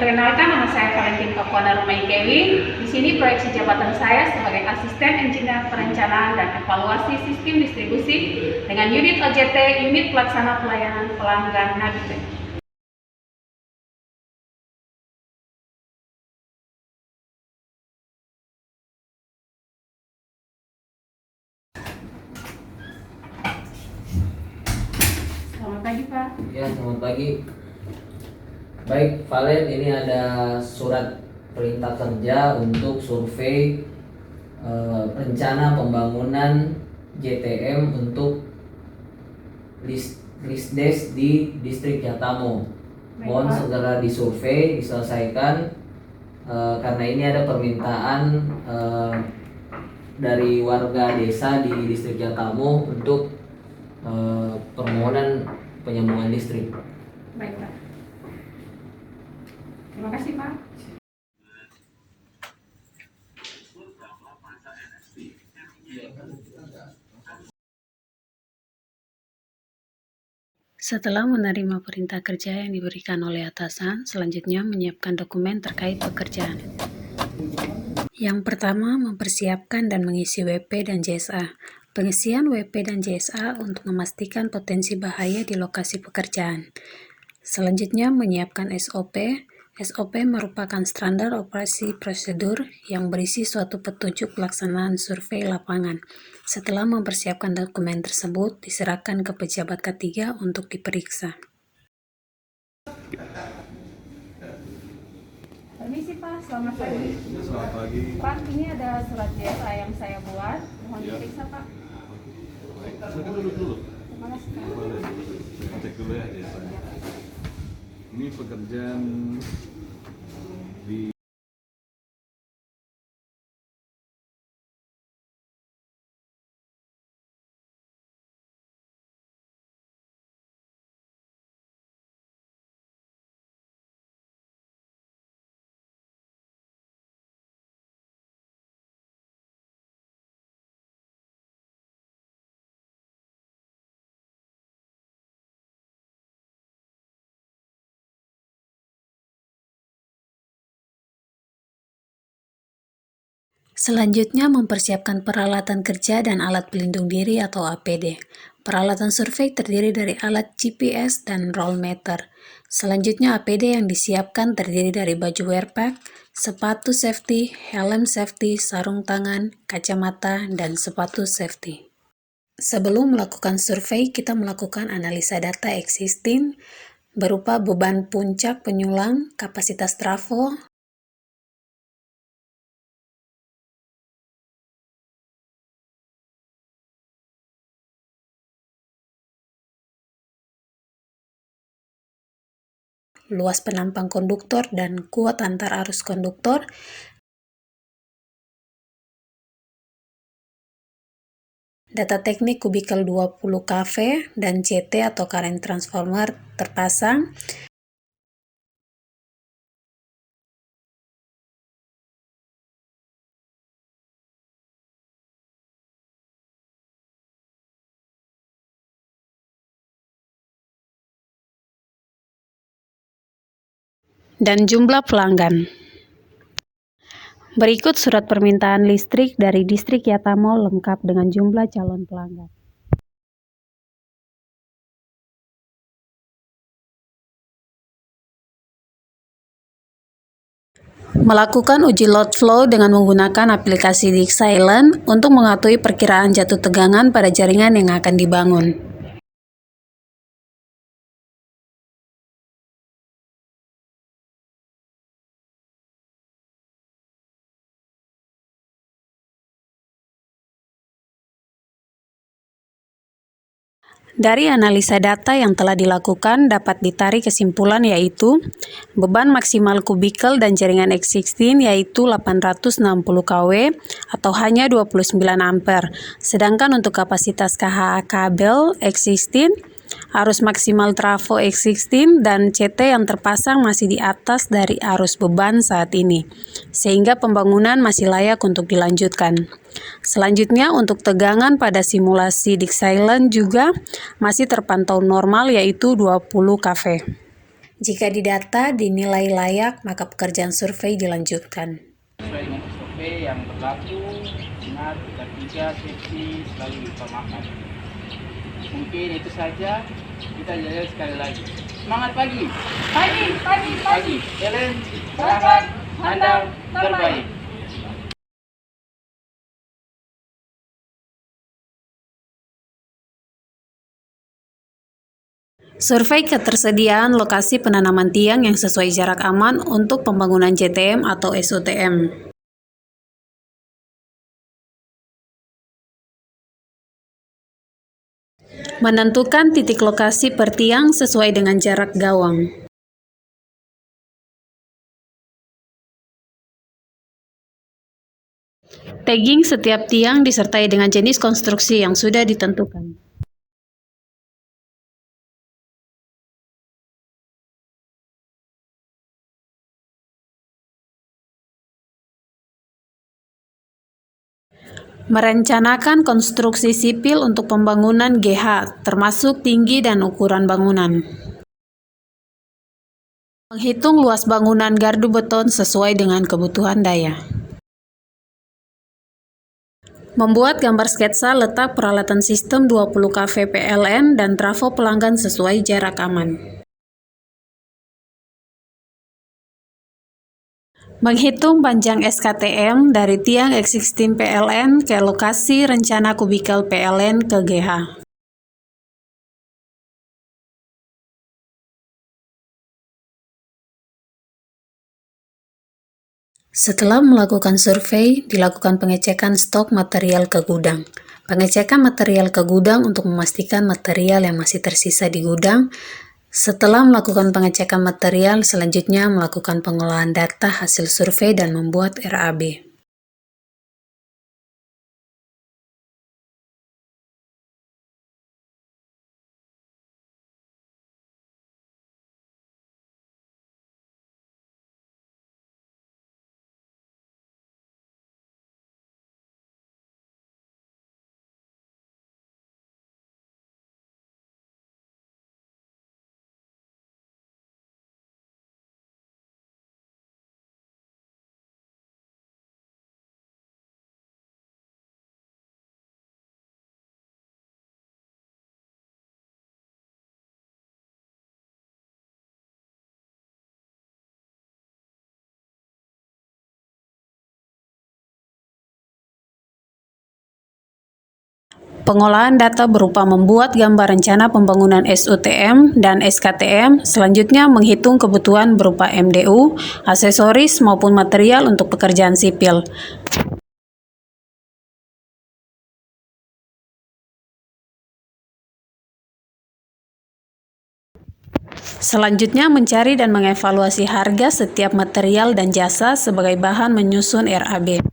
Perkenalkan, nama saya Valentin Pakuana Rumaikewi. Di sini proyeksi jabatan saya sebagai Asisten Engineer Perencanaan dan Evaluasi Sistem Distribusi dengan unit OJT, unit Pelaksana Pelayanan Pelanggan Navitec. Selamat pagi, Pak. Ya, selamat pagi. Baik, Valen, ini ada surat perintah kerja untuk survei rencana pembangunan JTM untuk Lisdes di distrik Yatamo. Mohon segera disurvei, diselesaikan karena ini ada permintaan dari warga desa di distrik Yatamo untuk permohonan penyambungan listrik. Baik, Pak. Terima kasih, Pak. Setelah menerima perintah kerja yang diberikan oleh atasan, selanjutnya menyiapkan dokumen terkait pekerjaan. Yang pertama, mempersiapkan dan mengisi WP dan JSA. Pengisian WP dan JSA untuk memastikan potensi bahaya di lokasi pekerjaan. Selanjutnya, menyiapkan SOP. SOP merupakan standar operasi prosedur yang berisi suatu petunjuk pelaksanaan survei lapangan. Setelah mempersiapkan dokumen tersebut, diserahkan ke pejabat ketiga untuk diperiksa. Permisi, Pak, selamat pagi. Selamat pagi. Pak, ini ada surat JSA yang saya buat. Mohon diperiksa, Pak. Baik, silakan duduk dulu. Terima kasih, Pak. Boleh. Saya cek dulu ya jasanya. Ini pekerjaan di Selanjutnya, mempersiapkan peralatan kerja dan alat pelindung diri atau APD. Peralatan survei terdiri dari alat GPS dan roll meter. Selanjutnya, APD yang disiapkan terdiri dari baju wearpack, sepatu safety, helm safety, sarung tangan, kacamata, dan sepatu safety. Sebelum melakukan survei, kita melakukan analisa data existing berupa beban puncak penyulang, kapasitas trafo, luas penampang konduktor dan kuat antar arus konduktor, data teknik kubikel 20 kV dan CT atau current transformer terpasang, dan jumlah pelanggan. Berikut surat permintaan listrik dari distrik Yatamo lengkap dengan jumlah calon pelanggan. Melakukan uji load flow dengan menggunakan aplikasi DixSilent untuk mengetahui perkiraan jatuh tegangan pada jaringan yang akan dibangun. Dari analisa data yang telah dilakukan dapat ditarik kesimpulan yaitu beban maksimal kubikel dan jaringan existing yaitu 860 kW atau hanya 29 ampere. Sedangkan untuk kapasitas KHA kabel existing, arus maksimal trafo existing dan CT yang terpasang masih di atas dari arus beban saat ini, sehingga pembangunan masih layak untuk dilanjutkan. Selanjutnya, untuk tegangan pada simulasi DixSilent juga masih terpantau normal yaitu 20 kV. Jika didata dinilai layak, maka pekerjaan survei dilanjutkan. Sesuai dengan SOP yang berlaku, ingat ketiga sesi selalu diutamakan. Mungkin itu saja, kita jalan sekali lagi. Semangat pagi! Pagi! Helen, semangat, Anda terbaik! Survei ketersediaan lokasi penanaman tiang yang sesuai jarak aman untuk pembangunan JTM atau SOTM. Menentukan titik lokasi per tiang sesuai dengan jarak gawang. Tagging setiap tiang disertai dengan jenis konstruksi yang sudah ditentukan. Merencanakan konstruksi sipil untuk pembangunan GH, termasuk tinggi dan ukuran bangunan. Menghitung luas bangunan gardu beton sesuai dengan kebutuhan daya. Membuat gambar sketsa letak peralatan sistem 20 kV PLN dan trafo pelanggan sesuai jarak aman. Menghitung panjang SKTM dari tiang existing PLN ke lokasi rencana kubikel PLN ke GH. Setelah melakukan survei, dilakukan pengecekan stok material ke gudang. Pengecekan material ke gudang untuk memastikan material yang masih tersisa di gudang. Setelah melakukan pengecekan material, selanjutnya melakukan pengolahan data hasil survei dan membuat RAB. Pengolahan data berupa membuat gambar rencana pembangunan SOTM dan SKTM, selanjutnya menghitung kebutuhan berupa MDU, aksesoris maupun material untuk pekerjaan sipil. Selanjutnya mencari dan mengevaluasi harga setiap material dan jasa sebagai bahan menyusun RAB.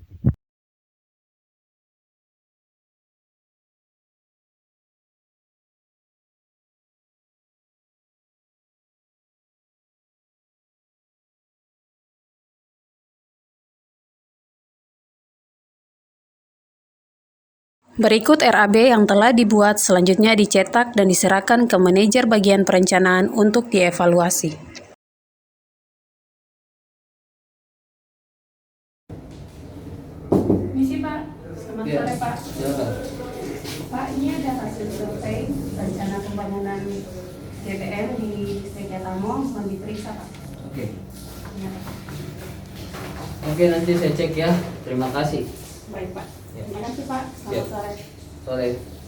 Berikut RAB yang telah dibuat, selanjutnya dicetak dan diserahkan ke manajer bagian perencanaan untuk dievaluasi. Misi Pak, selamat Ya, sore Pak. silakan. Pak, ini ada hasil survei rencana pembangunan JTM di Sekiatamo, mohon diperiksa Pak. Oke. Iya, Pak. Oke, nanti saya cek ya. Terima kasih. Baik Pak. Ya. Terima kasih Pak. Ya. Selamat sore. Sore.